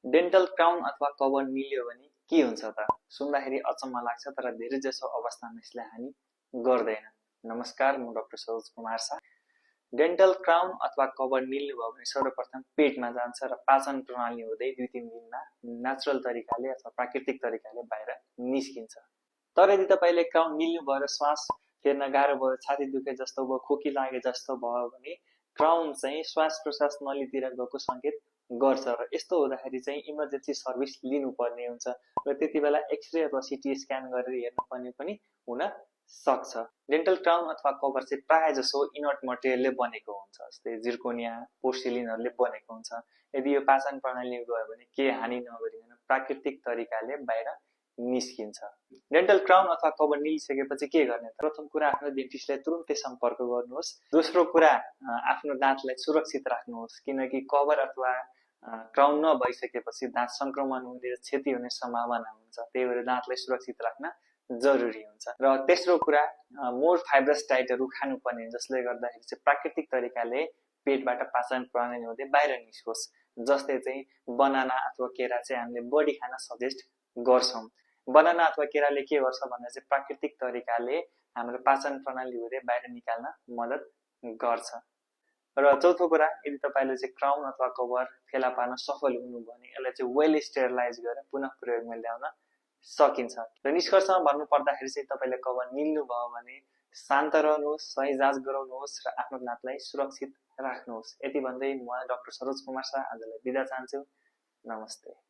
Dental crown अथवा cover निल्यो भने के हुन्छ त? सुन्दाखेरि अचम्म लाग्छ, तर धेरै जसो अवस्थामा यसले हानि गर्दैन। नमस्कार, म doctor Saroj Kumar Shah. Dental crown अथवा कभर निल्नु भयो भने सर्वप्रथम पेटमा जान्छ र पाचन प्रणाली हुँदै 2-3 दिनमा नेचुरल तरिकाले अथवा प्राकृतिक तरिकाले बाहिर निस्किन्छ। तर यदि तपाईले क्राउन निल्नु भयो र श्वास फेर्न गाह्रो भयो, छाती दुखे जस्तो भयो, खोकी लागे जस्तो भयो भने क्राउन चाहिँ श्वास प्रश्वास नलीतिर गएको संकेत गर्छ र यस्तो हुँदाखेरि चाहिँ इमर्जेन्सी सर्भिस लिनुपर्ने हुन्छ र त्यति बेला एक्सरे अथवा सिटी स्क्यान गरेर हेर्नुपर्ने पनि हुन सक्छ। डेन्टल क्राउन अथवा कभर चाहिँ प्राय जसो इनर्ट मटेरियलले बनेको हुन्छ, जस्तै जिर्कोनिया, पोर्सिलिनहरूले बनेको हुन्छ। यदि यो पाचन प्रणालीमा गयो भने के हानि नगरिकन प्राकृतिक तरिकाले बाहिर निस्किन्छ। डेन्टल क्राउन अथवा कभर निलिसकेपछि के गर्ने? प्रथम कुरा आफ्नो डेन्टिस्टलाई तुरुन्तै सम्पर्क गर्नुहोस्। दोस्रो कुरा आफ्नो दाँतलाई सुरक्षित राख्नुहोस्, किनकि कभर अथवा क्राउन नभइसकेपछि दाँत संक्रमण हुने क्षति हुने सम्भावना हुन्छ। त्यही भएर दाँतलाई सुरक्षित राख्न जरुरी हुन्छ। र तेस्रो कुरा मोर फाइब्रस डाइटहरू खानुपर्ने, जसले गर्दाखेरि चाहिँ प्राकृतिक तरिकाले पेटबाट पाचन प्रणाली हुँदै बाहिर निस्कोस्। जस्तै चाहिँ बनाना अथवा केरा चाहिँ हामीले बढी खान सजेस्ट गर्छौं। बनाना अथवा केराले के गर्छ भन्दा चाहिँ प्राकृतिक तरिकाले हाम्रो पाचन प्रणाली हुँदै बाहिर निकाल्न मद्दत गर्छ। र चौथो कुरा, यदि तपाईले चाहिँ क्राउन अथवा कभर फेला पार्न सफल हुनु भने यसलाई चाहिँ वेल स्टेरिलाइज गरेर पुनः प्रयोगमा ल्याउन सकिन्छ। र निष्कर्षमा भन्नु पर्दाखेरि चाहिँ तपाईले कभर निल्नु भयो भने शान्त रहनुहोस्, सही जाँच गराउनुहोस् र आफ्नो दाँतलाई सुरक्षित राख्नुहोस्। यति भन्दै म डाक्टर सरोज कुमार शाह आजलाई बिदा चाहन्छु। नमस्ते।